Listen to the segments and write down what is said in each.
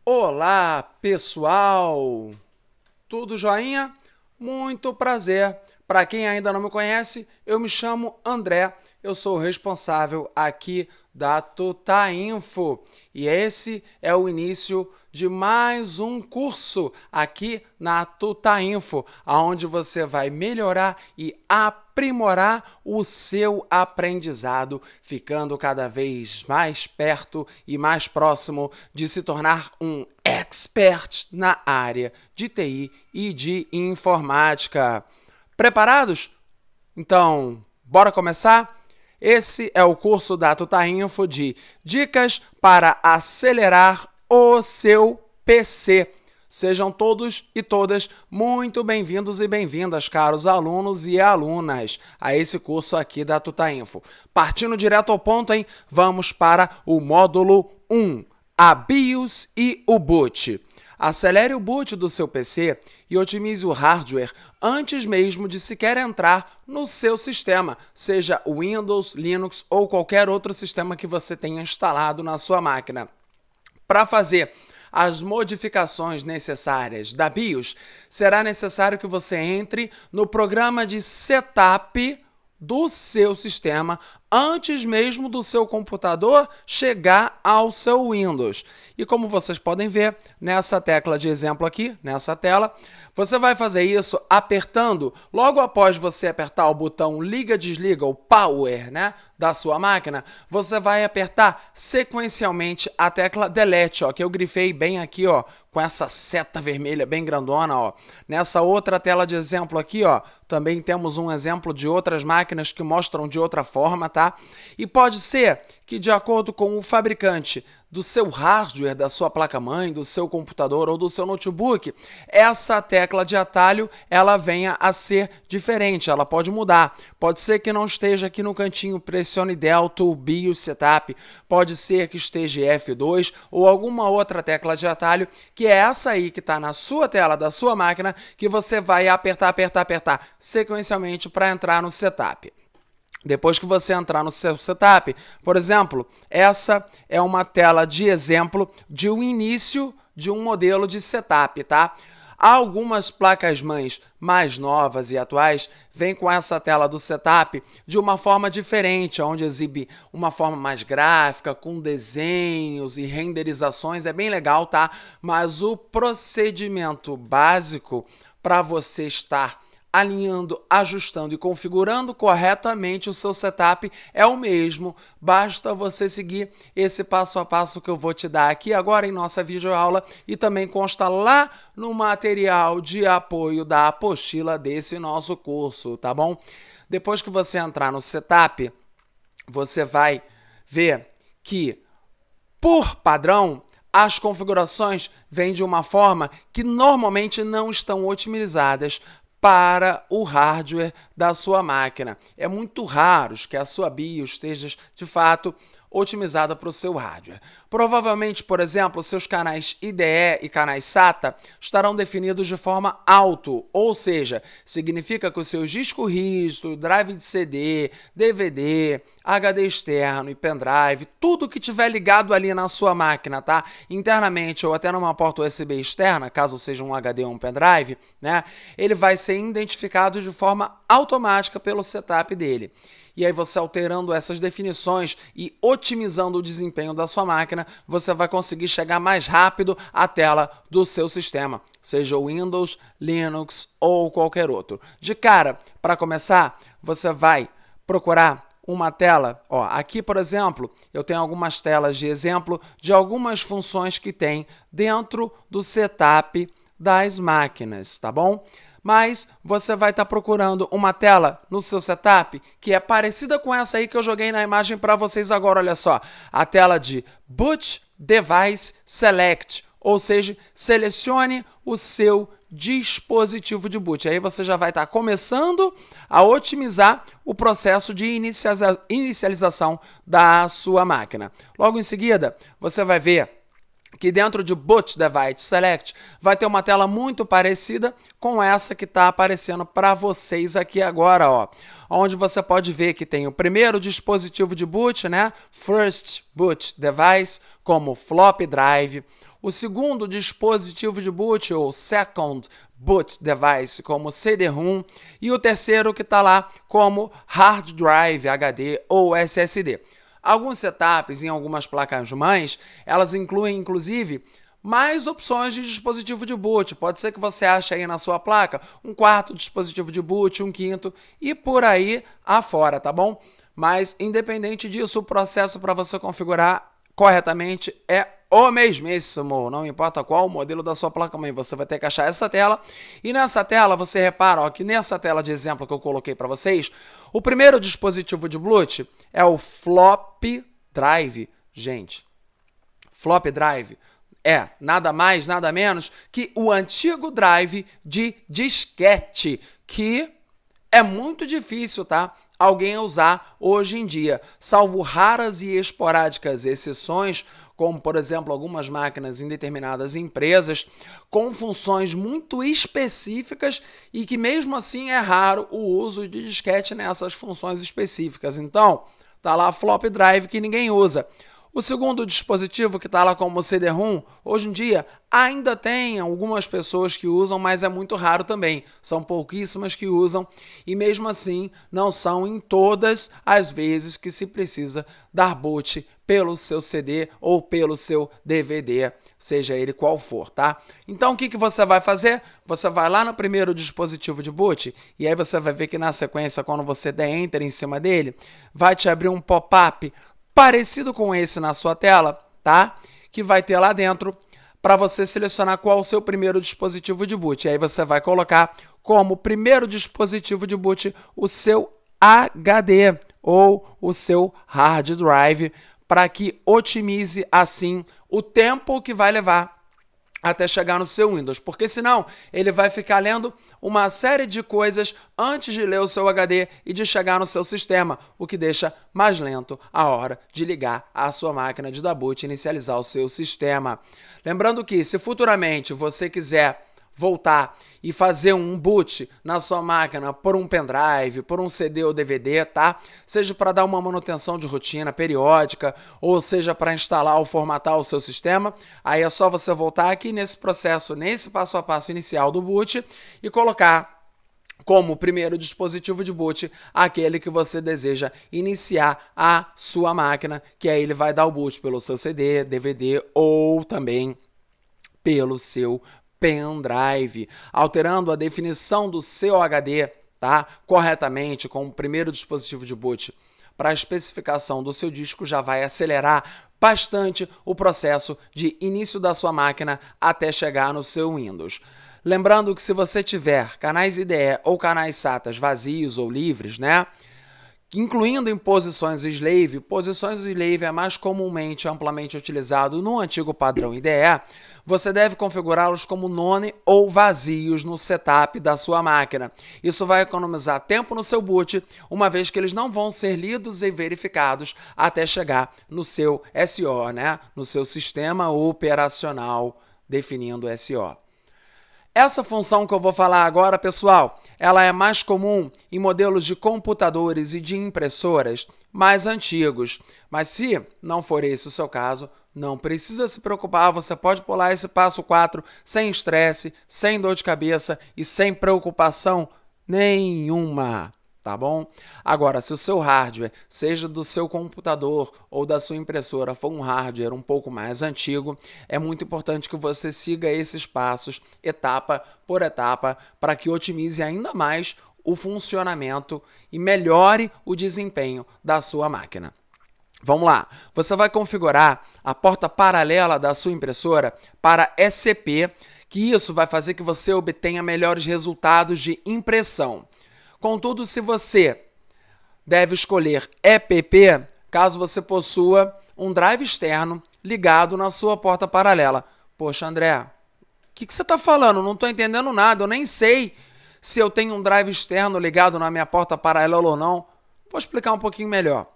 Olá, pessoal! Tudo joinha? Muito prazer! Para quem ainda não me conhece, eu me chamo André, eu sou o responsável aqui da Tutainfo e esse é o início de mais um curso aqui na Tutainfo, onde você vai melhorar e aprimorar o seu aprendizado, ficando cada vez mais perto e mais próximo de se tornar um expert na área de TI e de informática. Preparados? Então, bora começar? Esse é o curso da Tutainfo de Dicas para Acelerar o Seu PC. Sejam todos e todas muito bem-vindos e bem-vindas, caros alunos e alunas, a esse curso aqui da Tutainfo. Partindo direto ao ponto, hein? Vamos para o módulo 1, a BIOS e o boot. Acelere o boot do seu PC e otimize o hardware antes mesmo de sequer entrar no seu sistema, seja Windows, Linux ou qualquer outro sistema que você tenha instalado na sua máquina. Para fazer as modificações necessárias da BIOS, será necessário que você entre no programa de setup do seu sistema antes mesmo do seu computador chegar ao seu Windows. E como vocês podem ver nessa tecla de exemplo aqui, nessa tela, você vai fazer isso apertando, logo após você apertar o botão liga-desliga, o power, da sua máquina, você vai apertar sequencialmente a tecla delete, que eu grifei bem aqui, com essa seta vermelha bem grandona, Nessa outra tela de exemplo aqui, também temos um exemplo de outras máquinas que mostram de outra forma, tá? E pode ser que, de acordo com o fabricante do seu hardware, da sua placa-mãe, do seu computador ou do seu notebook, essa tecla de atalho ela venha a ser diferente, ela pode mudar. Pode ser que não esteja aqui no cantinho pressione Delta ou BIOS Setup, pode ser que esteja F2 ou alguma outra tecla de atalho, que é essa aí que está na sua tela da sua máquina, que você vai apertar sequencialmente para entrar no setup. Depois que você entrar no seu setup, por exemplo, essa é uma tela de exemplo de um início de um modelo de setup, tá? Algumas placas-mães mais novas e atuais vêm com essa tela do setup de uma forma diferente, onde exibe uma forma mais gráfica, com desenhos e renderizações, é bem legal, tá? Mas o procedimento básico para você estar alinhando, ajustando e configurando corretamente o seu setup é o mesmo. Basta você seguir esse passo a passo que eu vou te dar aqui agora em nossa videoaula e também consta lá no material de apoio da apostila desse nosso curso, tá bom? Depois que você entrar no setup, você vai ver que, por padrão, as configurações vêm de uma forma que normalmente não estão otimizadas para o hardware da sua máquina. É muito raro que a sua BIOS esteja, de fato, otimizada para o seu hardware. Provavelmente, por exemplo, seus canais IDE e canais SATA estarão definidos de forma auto, ou seja, significa que os seus discos rígidos, drive de CD, DVD, HD externo e pendrive, tudo que tiver ligado ali na sua máquina, tá? Internamente ou até numa porta USB externa, caso seja um HD ou um pendrive, ele vai ser identificado de forma automática pelo setup dele. E aí você alterando essas definições e otimizando o desempenho da sua máquina, você vai conseguir chegar mais rápido à tela do seu sistema, seja Windows, Linux ou qualquer outro. De cara, para começar, você vai procurar uma tela, aqui por exemplo, eu tenho algumas telas de exemplo de algumas funções que tem dentro do setup das máquinas, tá bom? Mas você vai estar procurando uma tela no seu setup que é parecida com essa aí que eu joguei na imagem para vocês agora, olha só. A tela de Boot Device Select, ou seja, selecione o seu dispositivo de boot. Aí você já vai estar começando a otimizar o processo de inicialização da sua máquina. Logo em seguida, você vai ver que dentro de Boot Device Select vai ter uma tela muito parecida com essa que está aparecendo para vocês aqui agora, ó, onde você pode ver que tem o primeiro dispositivo de boot, né, First Boot Device, como Flop Drive, o segundo dispositivo de boot, ou Second Boot Device, como CD-ROM, e o terceiro que está lá como Hard Drive HD ou SSD. Alguns setups em algumas placas-mães, elas incluem, inclusive, mais opções de dispositivo de boot. Pode ser que você ache aí na sua placa um quarto dispositivo de boot, um quinto e por aí afora, tá bom? Mas, independente disso, o processo para você configurar corretamente é o mesmíssimo. Não importa qual o modelo da sua placa-mãe, você vai ter que achar essa tela. E nessa tela, você repara ó, que nessa tela de exemplo que eu coloquei para vocês, o primeiro dispositivo de boot é o Flop Drive. Gente, Flop Drive é nada mais, nada menos que o antigo drive de disquete, que é muito difícil, tá? Alguém usar hoje em dia, salvo raras e esporádicas exceções, como, por exemplo, algumas máquinas em determinadas empresas, com funções muito específicas e que, mesmo assim, é raro o uso de disquete nessas funções específicas. Então, tá lá Flop Drive que ninguém usa. O segundo dispositivo, que está lá como CD-ROM, hoje em dia ainda tem algumas pessoas que usam, mas é muito raro também. São pouquíssimas que usam e mesmo assim não são em todas as vezes que se precisa dar boot pelo seu CD ou pelo seu DVD, seja ele qual for, tá? Então o que você vai fazer? Você vai lá no primeiro dispositivo de boot e aí você vai ver que na sequência, quando você der Enter em cima dele, vai te abrir um pop-up parecido com esse na sua tela, tá? Que vai ter lá dentro para você selecionar qual é o seu primeiro dispositivo de boot. E aí você vai colocar como primeiro dispositivo de boot o seu HD ou o seu hard drive para que otimize assim o tempo que vai levar até chegar no seu Windows, porque senão ele vai ficar lendo uma série de coisas antes de ler o seu HD e de chegar no seu sistema, o que deixa mais lento a hora de ligar a sua máquina de dar boot e inicializar o seu sistema. Lembrando que se futuramente você quiser voltar e fazer um boot na sua máquina por um pendrive, por um CD ou DVD, tá? Seja para dar uma manutenção de rotina periódica, ou seja para instalar ou formatar o seu sistema, aí é só você voltar aqui nesse processo, nesse passo a passo inicial do boot e colocar como primeiro dispositivo de boot aquele que você deseja iniciar a sua máquina, que aí ele vai dar o boot pelo seu CD, DVD ou também pelo seu pendrive, alterando a definição do seu HD, tá? Corretamente com o primeiro dispositivo de boot para a especificação do seu disco já vai acelerar bastante o processo de início da sua máquina até chegar no seu Windows. Lembrando que se você tiver canais IDE ou canais SATAs vazios ou livres, né? Incluindo em posições slave é mais comumente amplamente utilizado no antigo padrão IDE, você deve configurá-los como none ou vazios no setup da sua máquina. Isso vai economizar tempo no seu boot, uma vez que eles não vão ser lidos e verificados até chegar no seu SO, né? No seu sistema operacional definindo SO. Essa função que eu vou falar agora, pessoal, ela é mais comum em modelos de computadores e de impressoras mais antigos. Mas se não for esse o seu caso, não precisa se preocupar, você pode pular esse passo 4 sem estresse, sem dor de cabeça e sem preocupação nenhuma. Tá bom? Agora, se o seu hardware, seja do seu computador ou da sua impressora, for um hardware um pouco mais antigo, é muito importante que você siga esses passos, etapa por etapa, para que otimize ainda mais o funcionamento e melhore o desempenho da sua máquina. Vamos lá, você vai configurar a porta paralela da sua impressora para SCP, que isso vai fazer que você obtenha melhores resultados de impressão. Contudo, se você deve escolher EPP, caso você possua um drive externo ligado na sua porta paralela. Poxa, André, o que você está falando? Não estou entendendo nada, eu nem sei se eu tenho um drive externo ligado na minha porta paralela ou não. Vou explicar um pouquinho melhor.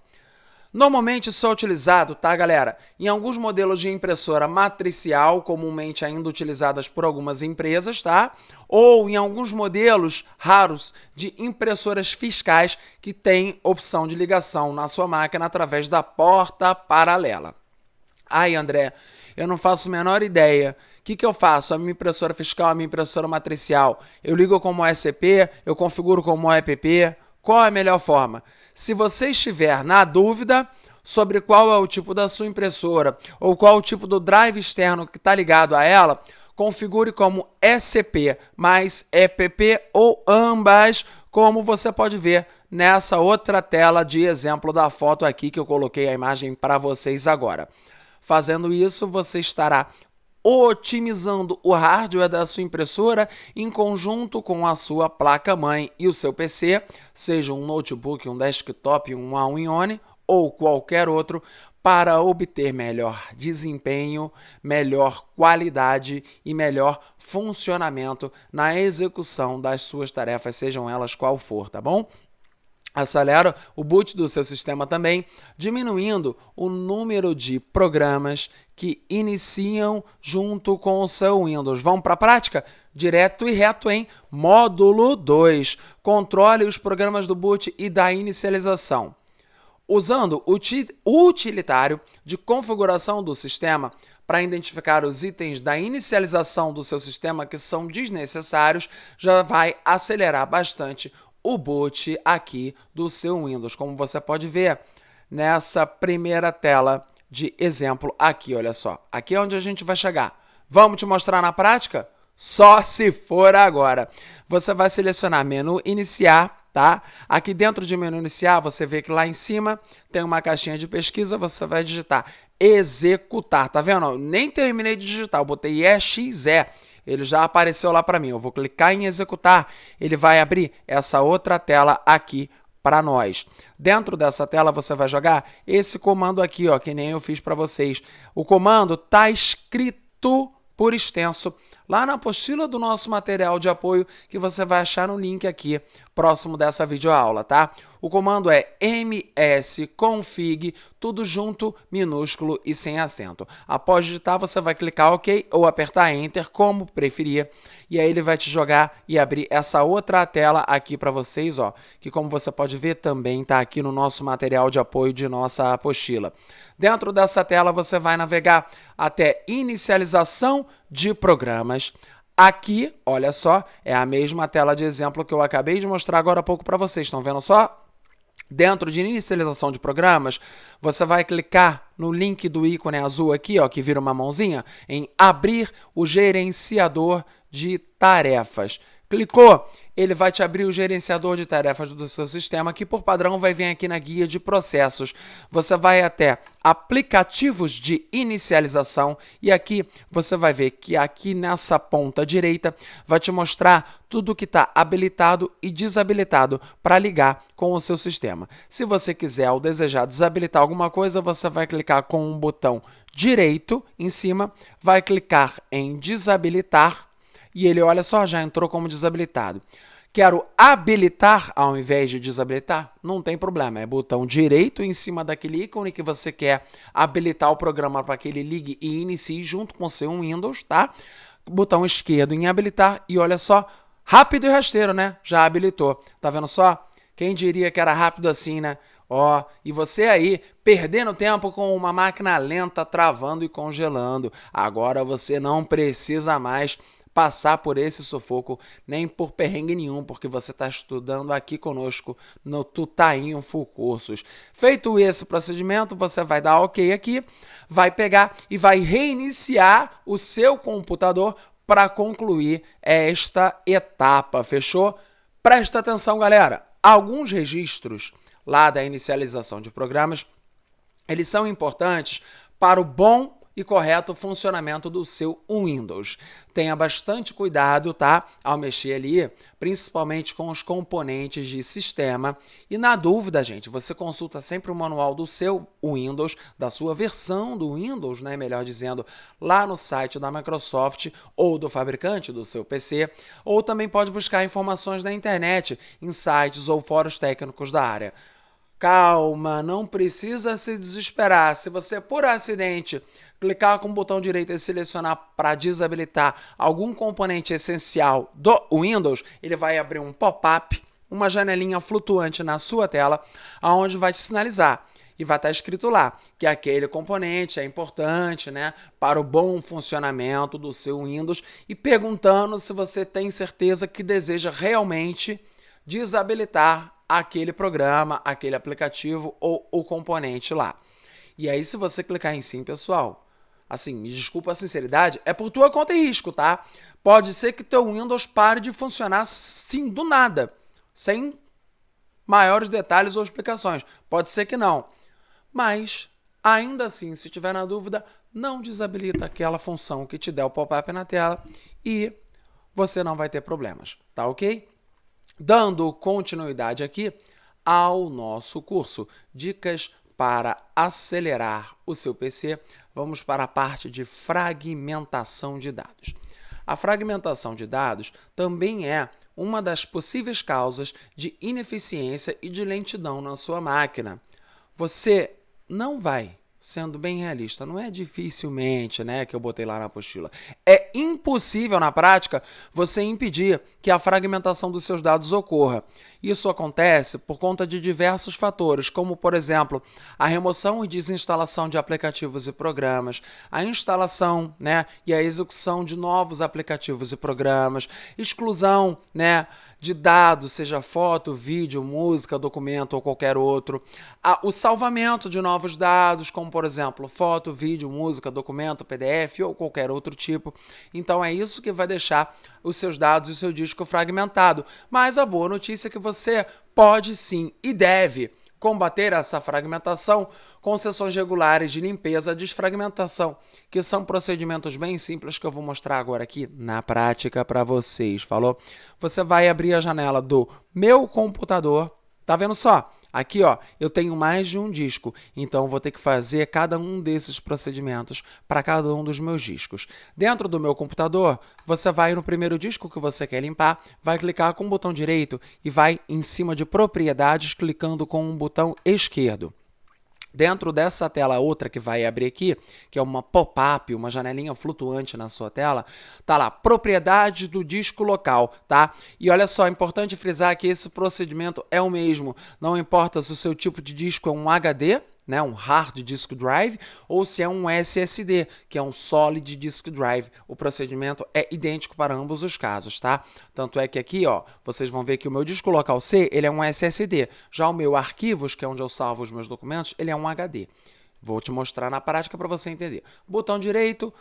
Normalmente isso é utilizado, tá, galera, em alguns modelos de impressora matricial, comumente ainda utilizadas por algumas empresas, tá? Ou em alguns modelos raros de impressoras fiscais que têm opção de ligação na sua máquina através da porta paralela. Ai, André, eu não faço a menor ideia. O que eu faço? A minha impressora fiscal, a minha impressora matricial, eu ligo como SCP, eu configuro como EPP? Qual é a melhor forma? Se você estiver na dúvida sobre qual é o tipo da sua impressora ou qual é o tipo do drive externo que está ligado a ela, configure como SCP mais EPP ou ambas, como você pode ver nessa outra tela de exemplo da foto aqui que eu coloquei a imagem para vocês agora. Fazendo isso, você estará otimizando o hardware da sua impressora em conjunto com a sua placa-mãe e o seu PC, seja um notebook, um desktop, um all-in-one ou qualquer outro, para obter melhor desempenho, melhor qualidade e melhor funcionamento na execução das suas tarefas, sejam elas qual for, tá bom? Acelera o boot do seu sistema também, diminuindo o número de programas que iniciam junto com o seu Windows. Vamos para a prática? Direto e reto em módulo 2. Controle os programas do boot e da inicialização. Usando o utilitário de configuração do sistema para identificar os itens da inicialização do seu sistema que são desnecessários, já vai acelerar bastante o boot aqui do seu Windows, como você pode ver nessa primeira tela de exemplo aqui, olha só. Aqui é onde a gente vai chegar. Vamos te mostrar na prática? Só se for agora. Você vai selecionar menu iniciar, tá? Aqui dentro de menu iniciar, você vê que lá em cima tem uma caixinha de pesquisa, você vai digitar executar, tá vendo? Eu nem terminei de digitar, eu botei EXE. Ele já apareceu lá para mim. Eu vou clicar em executar, ele vai abrir essa outra tela aqui para nós. Dentro dessa tela você vai jogar esse comando aqui, ó, que nem eu fiz para vocês. O comando tá escrito por extenso lá na apostila do nosso material de apoio que você vai achar no link aqui próximo dessa videoaula, tá? O comando é msconfig, tudo junto, minúsculo e sem acento. Após digitar, você vai clicar OK ou apertar Enter, como preferir, e aí ele vai te jogar e abrir essa outra tela aqui para vocês, ó, que como você pode ver também está aqui no nosso material de apoio de nossa apostila. Dentro dessa tela você vai navegar até inicialização de programas. Aqui, olha só, é a mesma tela de exemplo que eu acabei de mostrar agora há pouco para vocês. Estão vendo só? Dentro de inicialização de programas, você vai clicar no link do ícone azul aqui, ó, que vira uma mãozinha, em abrir o gerenciador de tarefas. Clicou, ele vai te abrir o gerenciador de tarefas do seu sistema, que por padrão vai vir aqui na guia de processos. Você vai até aplicativos de inicialização e aqui você vai ver que aqui nessa ponta direita vai te mostrar tudo que está habilitado e desabilitado para ligar com o seu sistema. Se você quiser ou desejar desabilitar alguma coisa, você vai clicar com um botão direito em cima, vai clicar em desabilitar, e ele, olha só, já entrou como desabilitado. Quero habilitar ao invés de desabilitar? Não tem problema, é botão direito em cima daquele ícone que você quer habilitar o programa para que ele ligue e inicie junto com o seu Windows, tá? Botão esquerdo em habilitar e olha só, rápido e rasteiro, né? Já habilitou. Tá vendo só? Quem diria que era rápido assim, né? Ó, e você aí, perdendo tempo com uma máquina lenta, travando e congelando. Agora você não precisa mais passar por esse sufoco, nem por perrengue nenhum, porque você está estudando aqui conosco no Tutainho Full Cursos. Feito esse procedimento, você vai dar OK aqui, vai pegar e vai reiniciar o seu computador para concluir esta etapa, fechou? Presta atenção, galera. Alguns registros lá da inicialização de programas, eles são importantes para o bom e correto funcionamento do seu Windows. Tenha bastante cuidado, tá? Ao mexer ali, principalmente com os componentes de sistema. E na dúvida, gente, você consulta sempre o manual do seu Windows, da sua versão do Windows, né? Melhor dizendo, lá no site da Microsoft ou do fabricante do seu PC, ou também pode buscar informações na internet, em sites ou fóruns técnicos da área. Calma, não precisa se desesperar. Se você, por acidente, clicar com o botão direito e selecionar para desabilitar algum componente essencial do Windows, ele vai abrir um pop-up, uma janelinha flutuante na sua tela, onde vai te sinalizar. E vai estar escrito lá que aquele componente é importante, né, para o bom funcionamento do seu Windows e perguntando se você tem certeza que deseja realmente desabilitar aquele programa, aquele aplicativo ou o componente lá. E aí, se você clicar em sim, pessoal, assim, me desculpa a sinceridade, é por tua conta e risco, tá? Pode ser que teu Windows pare de funcionar sim do nada, sem maiores detalhes ou explicações. Pode ser que não. Mas, ainda assim, se tiver na dúvida, não desabilita aquela função que te der o pop-up na tela e você não vai ter problemas, tá ok? Dando continuidade aqui ao nosso curso Dicas para acelerar o seu PC, vamos para a parte de fragmentação de dados. A fragmentação de dados também é uma das possíveis causas de ineficiência e de lentidão na sua máquina. Você não vai, sendo bem realista, não é dificilmente, né, que eu botei lá na apostila. É impossível, na prática, você impedir que a fragmentação dos seus dados ocorra. Isso acontece por conta de diversos fatores, como, por exemplo, a remoção e desinstalação de aplicativos e programas, a instalação, né, e a execução de novos aplicativos e programas, exclusão, né, de dados, seja foto, vídeo, música, documento ou qualquer outro, o salvamento de novos dados, como, por exemplo, foto, vídeo, música, documento, PDF ou qualquer outro tipo. Então, é isso que vai deixar os seus dados e o seu disco fragmentado. Mas a boa notícia é que você pode sim e deve combater essa fragmentação com sessões regulares de limpeza e desfragmentação, que são procedimentos bem simples que eu vou mostrar agora aqui na prática para vocês, falou? Você vai abrir a janela do Meu Computador, tá vendo só? Aqui, ó, eu tenho mais de um disco, então vou ter que fazer cada um desses procedimentos para cada um dos meus discos. Dentro do meu computador, você vai no primeiro disco que você quer limpar, vai clicar com o botão direito e vai em cima de propriedades, clicando com o botão esquerdo. Dentro dessa tela outra que vai abrir aqui, que é uma pop-up, uma janelinha flutuante na sua tela, tá lá, propriedades do disco local, tá? E olha só, é importante frisar que esse procedimento é o mesmo, não importa se o seu tipo de disco é um HD, né, um Hard Disk Drive, ou se é um SSD, que é um Solid Disk Drive. O procedimento é idêntico para ambos os casos, tá? Tanto é que aqui, ó, vocês vão ver que o meu disco local C, ele é um SSD. Já o meu arquivos, que é onde eu salvo os meus documentos, ele é um HD. Vou te mostrar na prática para você entender. Botão direito,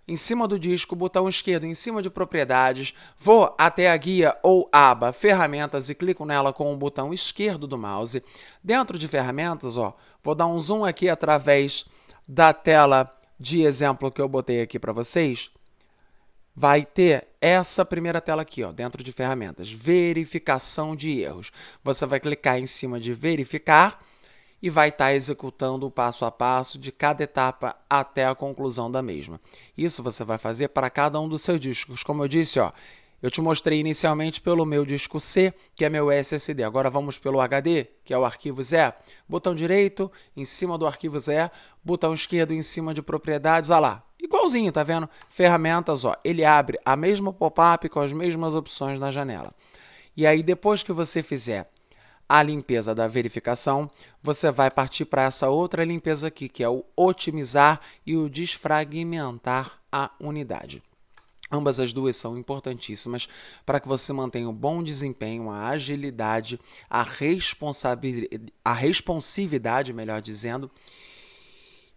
em cima do disco, botão esquerdo em cima de propriedades, vou até a guia ou aba ferramentas e clico nela com o botão esquerdo do mouse. Dentro de ferramentas, ó, vou dar um zoom aqui através da tela de exemplo que eu botei aqui para vocês. Vai ter essa primeira tela aqui, ó, dentro de ferramentas, verificação de erros. Você vai clicar em cima de verificar e vai estar executando o passo a passo de cada etapa até a conclusão da mesma. Isso você vai fazer para cada um dos seus discos. Como eu disse, ó, eu te mostrei inicialmente pelo meu disco C, que é meu SSD. Agora vamos pelo HD, que é o arquivo ZE. Botão direito em cima do arquivo ZE, botão esquerdo em cima de propriedades, olha lá. Igualzinho, tá vendo? Ferramentas, ó, ele abre a mesma pop-up com as mesmas opções na janela. E aí, depois que você fizer a limpeza da verificação, você vai partir para essa outra limpeza aqui, que é o otimizar e o desfragmentar a unidade. Ambas as duas são importantíssimas para que você mantenha um bom desempenho, a agilidade, a responsividade, melhor dizendo,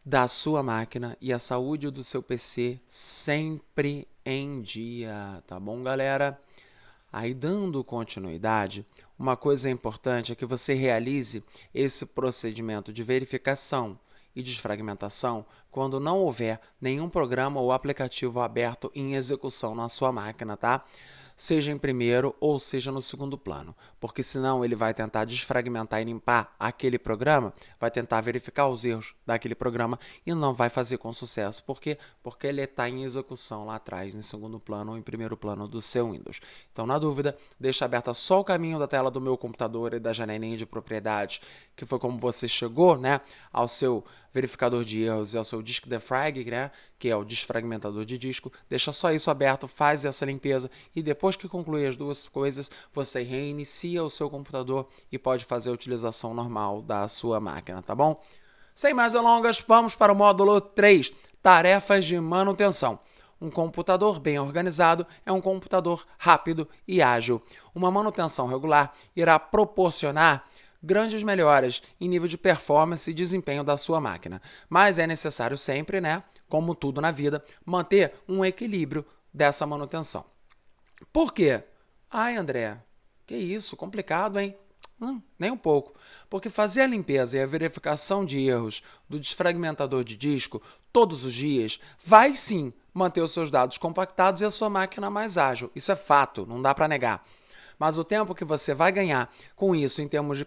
da sua máquina e a saúde do seu PC sempre em dia, tá bom, galera? Aí, dando continuidade, uma coisa importante é que você realize esse procedimento de verificação e desfragmentação quando não houver nenhum programa ou aplicativo aberto em execução na sua máquina, tá? seja em primeiro ou seja no segundo plano, porque senão ele vai tentar desfragmentar e limpar aquele programa, vai tentar verificar os erros daquele programa e não vai fazer com sucesso. Por quê? Porque ele está em execução lá atrás, em segundo plano ou em primeiro plano do seu Windows. Então, na dúvida, deixa aberta só o caminho da tela do meu computador e da janelinha de propriedades, que foi como você chegou, né, ao seu verificador de erros e ao seu disk defrag, né, que é o desfragmentador de disco. Deixa só isso aberto, faz essa limpeza e depois que concluir as duas coisas, você reinicia o seu computador e pode fazer a utilização normal da sua máquina, tá bom? Sem mais delongas, vamos para o módulo 3, tarefas de manutenção. Um computador bem organizado é um computador rápido e ágil. Uma manutenção regular irá proporcionar grandes melhoras em nível de performance e desempenho da sua máquina. Mas é necessário sempre, né, como tudo na vida, manter um equilíbrio dessa manutenção. Por quê? Ai, André, que isso, complicado, hein? Nem um pouco, porque fazer a limpeza e a verificação de erros do desfragmentador de disco todos os dias vai sim manter os seus dados compactados e a sua máquina mais ágil. Isso é fato, não dá para negar. Mas o tempo que você vai ganhar com isso em termos de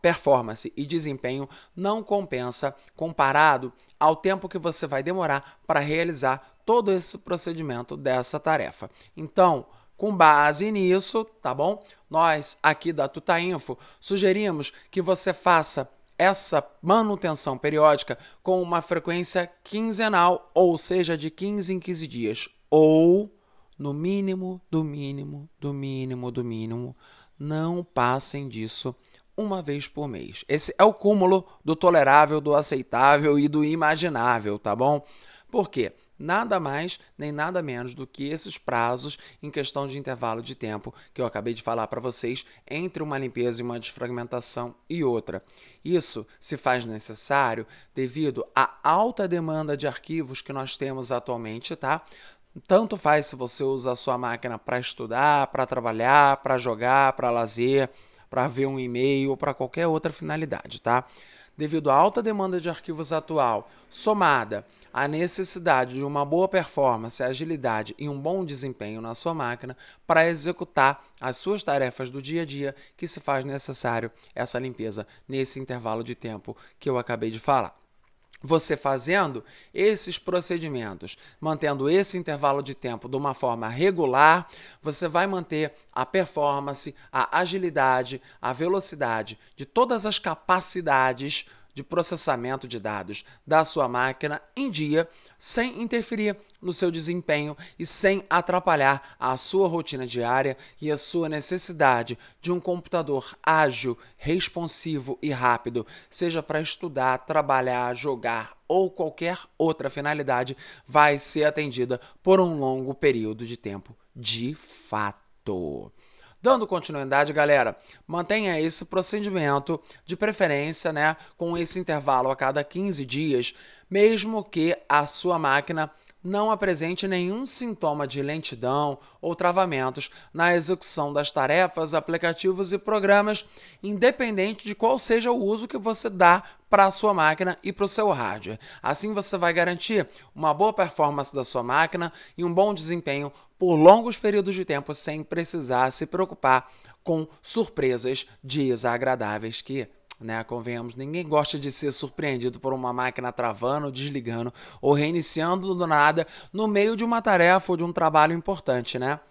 performance e desempenho não compensa comparado ao tempo que você vai demorar para realizar todo esse procedimento dessa tarefa. Então, com base nisso, tá bom? Nós aqui da Tutainfo sugerimos que você faça essa manutenção periódica com uma frequência quinzenal, ou seja, de 15 em 15 dias, ou no mínimo, não passem disso uma vez por mês. Esse é o cúmulo do tolerável, do aceitável e do imaginável, tá bom? Por quê? Nada mais nem nada menos do que esses prazos em questão de intervalo de tempo que eu acabei de falar para vocês entre uma limpeza e uma desfragmentação e outra. Isso se faz necessário devido à alta demanda de arquivos que nós temos atualmente, tá? Tanto faz se você usa a sua máquina para estudar, para trabalhar, para jogar, para lazer, para ver um e-mail ou para qualquer outra finalidade, tá? Devido à alta demanda de arquivos atual, somada à necessidade de uma boa performance, agilidade e um bom desempenho na sua máquina para executar as suas tarefas do dia a dia, que se faz necessário essa limpeza nesse intervalo de tempo que eu acabei de falar. Você fazendo esses procedimentos, mantendo esse intervalo de tempo de uma forma regular, você vai manter a performance, a agilidade, a velocidade de todas as capacidades de processamento de dados da sua máquina em dia, sem interferir no seu desempenho e sem atrapalhar a sua rotina diária e a sua necessidade de um computador ágil, responsivo e rápido, seja para estudar, trabalhar, jogar ou qualquer outra finalidade, vai ser atendida por um longo período de tempo, de fato. Dando continuidade, galera, mantenha esse procedimento, de preferência, né, com esse intervalo a cada 15 dias, mesmo que a sua máquina não apresente nenhum sintoma de lentidão ou travamentos na execução das tarefas, aplicativos e programas, independente de qual seja o uso que você dá para a sua máquina e para o seu hardware. Assim você vai garantir uma boa performance da sua máquina e um bom desempenho por longos períodos de tempo sem precisar se preocupar com surpresas desagradáveis que, né, convenhamos, ninguém gosta de ser surpreendido por uma máquina travando, desligando ou reiniciando do nada no meio de uma tarefa ou de um trabalho importante, né?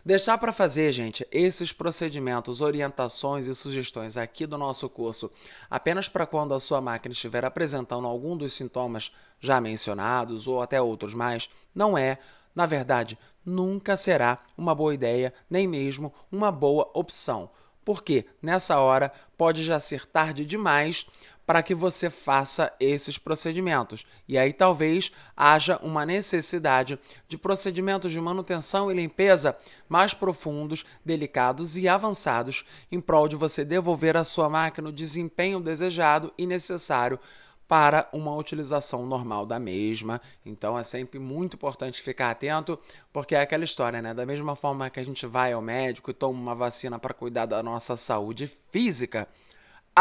Deixar para fazer, gente, esses procedimentos, orientações e sugestões aqui do nosso curso apenas para quando a sua máquina estiver apresentando algum dos sintomas já mencionados ou até outros mais, não é, na verdade, nunca será uma boa ideia, nem mesmo uma boa opção. Porque nessa hora pode já ser tarde demais para que você faça esses procedimentos. E aí talvez haja uma necessidade de procedimentos de manutenção e limpeza mais profundos, delicados e avançados em prol de você devolver à sua máquina o desempenho desejado e necessário para uma utilização normal da mesma. Então é sempre muito importante ficar atento, porque é aquela história, né? Da mesma forma que a gente vai ao médico e toma uma vacina para cuidar da nossa saúde física,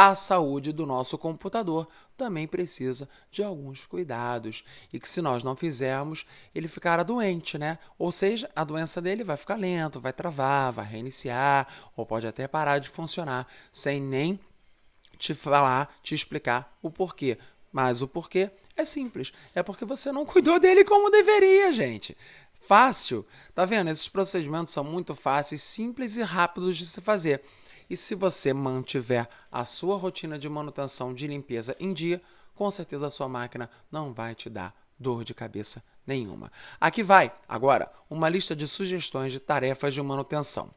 a saúde do nosso computador também precisa de alguns cuidados e que se nós não fizermos, ele ficará doente, né? Ou seja, a doença dele vai ficar lento, vai travar, vai reiniciar ou pode até parar de funcionar sem nem te falar, te explicar o porquê. Mas o porquê é simples, é porque você não cuidou dele como deveria, gente. Fácil, tá vendo? Esses procedimentos são muito fáceis, simples e rápidos de se fazer. E se você mantiver a sua rotina de manutenção de limpeza em dia, com certeza a sua máquina não vai te dar dor de cabeça nenhuma. Aqui vai, agora, uma lista de sugestões de tarefas de manutenção.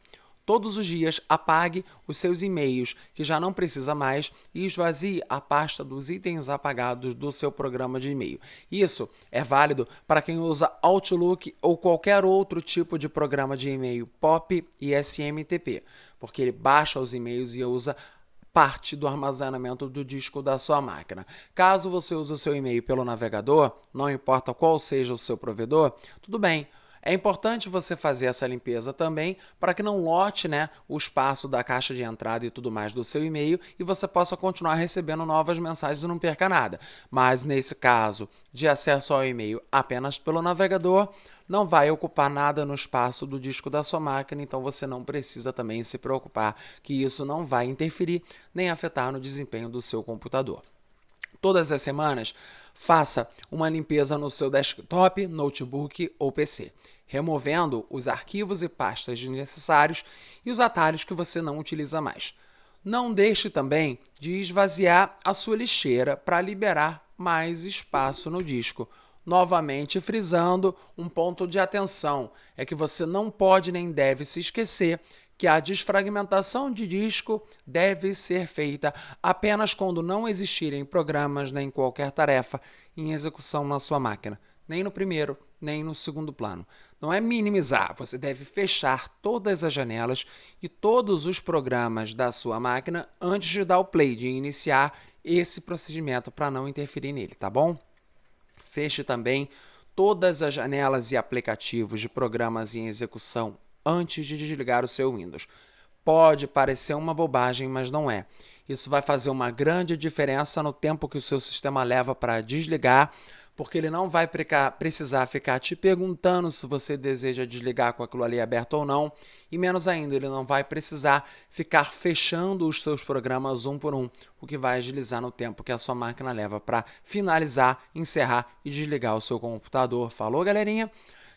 Todos os dias, apague os seus e-mails que já não precisa mais e esvazie a pasta dos itens apagados do seu programa de e-mail. Isso é válido para quem usa Outlook ou qualquer outro tipo de programa de e-mail POP e SMTP, porque ele baixa os e-mails e usa parte do armazenamento do disco da sua máquina. Caso você use o seu e-mail pelo navegador, não importa qual seja o seu provedor, tudo bem. É importante você fazer essa limpeza também para que não lote, né, o espaço da caixa de entrada e tudo mais do seu e-mail e você possa continuar recebendo novas mensagens e não perca nada. Mas nesse caso de acesso ao e-mail apenas pelo navegador, não vai ocupar nada no espaço do disco da sua máquina, então você não precisa também se preocupar que isso não vai interferir nem afetar no desempenho do seu computador. Todas as semanas, faça uma limpeza no seu desktop, notebook ou PC, removendo os arquivos e pastas desnecessários e os atalhos que você não utiliza mais. Não deixe também de esvaziar a sua lixeira para liberar mais espaço no disco. Novamente frisando um ponto de atenção, é que você não pode nem deve se esquecer que a desfragmentação de disco deve ser feita apenas quando não existirem programas nem qualquer tarefa em execução na sua máquina, nem no primeiro, nem no segundo plano. Não é minimizar, você deve fechar todas as janelas e todos os programas da sua máquina antes de dar o play, de iniciar esse procedimento para não interferir nele, tá bom? Feche também todas as janelas e aplicativos de programas em execução antes de desligar o seu Windows. Pode parecer uma bobagem, mas não é. Isso vai fazer uma grande diferença no tempo que o seu sistema leva para desligar, porque ele não vai precisar ficar te perguntando se você deseja desligar com aquilo ali aberto ou não, e menos ainda, ele não vai precisar ficar fechando os seus programas um por um, o que vai agilizar no tempo que a sua máquina leva para finalizar, encerrar e desligar o seu computador. Falou, galerinha?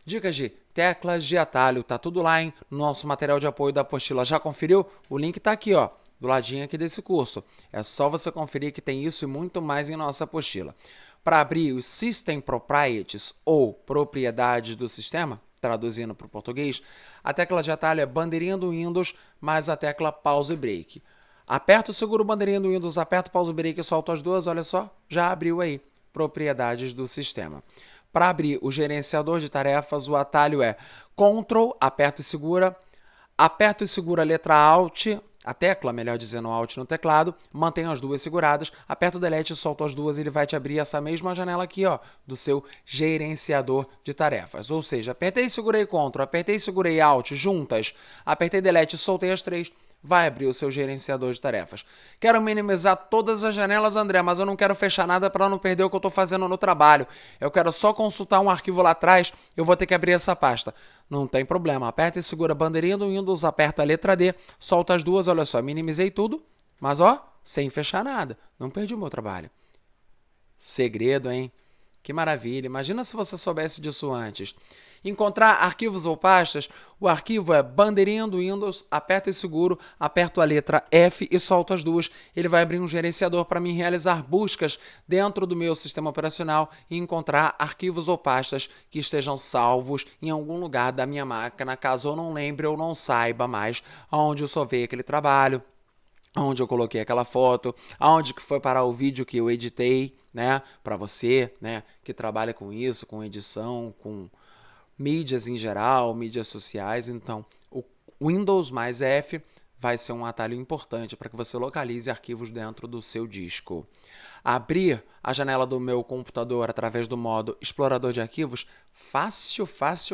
Dicas de teclas de atalho, tá tudo lá, hein? No nosso material de apoio da apostila. Já conferiu? O link tá aqui, ó, do ladinho aqui desse curso. É só você conferir que tem isso e muito mais em nossa apostila. Para abrir os System Properties ou propriedades do sistema, traduzindo para o português, a tecla de atalho é bandeirinha do Windows mais a tecla Pause e Break. Aperta o seguro bandeirinha do Windows, aperta o Pause e Break e solta as duas, olha só, já abriu aí, propriedades do sistema. Para abrir o gerenciador de tarefas, o atalho é Ctrl, aperta e segura a letra Alt, a tecla, melhor dizendo, Alt no teclado, mantenha as duas seguradas, aperta o Delete e solta as duas, ele vai te abrir essa mesma janela aqui, ó, do seu gerenciador de tarefas. Ou seja, apertei e segurei Ctrl, apertei e segurei Alt, juntas, apertei Delete e soltei as três, vai abrir o seu gerenciador de tarefas. Quero minimizar todas as janelas, André, mas eu não quero fechar nada para não perder o que eu estou fazendo no trabalho. Eu quero só consultar um arquivo lá atrás, eu vou ter que abrir essa pasta. Não tem problema, aperta e segura a bandeirinha do Windows, aperta a letra D, solta as duas, olha só, minimizei tudo, mas ó, sem fechar nada, não perdi o meu trabalho. Segredo, hein? Que maravilha, imagina se você soubesse disso antes. Encontrar arquivos ou pastas, o arquivo é bandeirinha do Windows, aperta e seguro, aperto a letra F e solto as duas. Ele vai abrir um gerenciador para mim realizar buscas dentro do meu sistema operacional e encontrar arquivos ou pastas que estejam salvos em algum lugar da minha máquina, caso eu não lembre ou não saiba mais onde eu salvei aquele trabalho, onde eu coloquei aquela foto, aonde que foi parar o vídeo que eu editei, né, para você, né, que trabalha com isso, com edição, com mídias em geral, mídias sociais. Então, o Windows mais F vai ser um atalho importante para que você localize arquivos dentro do seu disco. Abrir a janela do meu computador através do modo explorador de arquivos, fácil,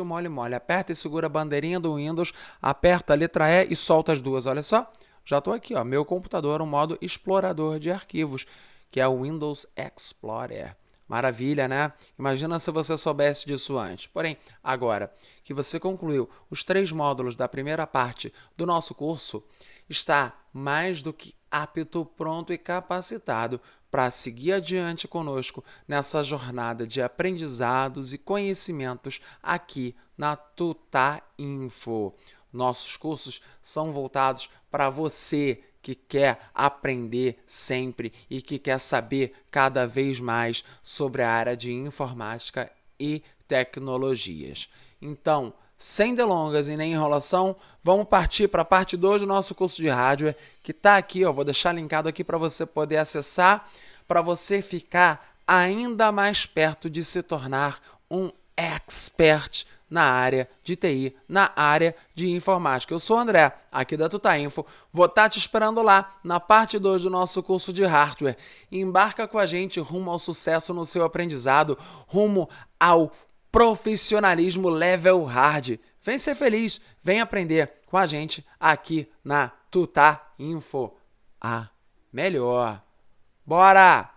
mole. Aperta e segura a bandeirinha do Windows, aperta a letra E e solta as duas, olha só. Já estou aqui, ó, meu computador, o modo explorador de arquivos, que é o Windows Explorer. Maravilha, né? Imagina se você soubesse disso antes. Porém, agora que você concluiu os 3 módulos da primeira parte do nosso curso, está mais do que apto, pronto e capacitado para seguir adiante conosco nessa jornada de aprendizados e conhecimentos aqui na Tuta Info. Nossos cursos são voltados para você que quer aprender sempre e que quer saber cada vez mais sobre a área de informática e tecnologias. Então, sem delongas e nem enrolação, vamos partir para a parte 2 do nosso curso de hardware, que está aqui, ó, vou deixar linkado aqui para você poder acessar, para você ficar ainda mais perto de se tornar um expert na área de TI, na área de informática. Eu sou o André, aqui da Tuta Info. Vou estar te esperando lá na parte 2 do nosso curso de hardware. Embarca com a gente rumo ao sucesso no seu aprendizado, rumo ao profissionalismo level hard. Vem ser feliz, vem aprender com a gente aqui na Tuta Info. A melhor. Bora!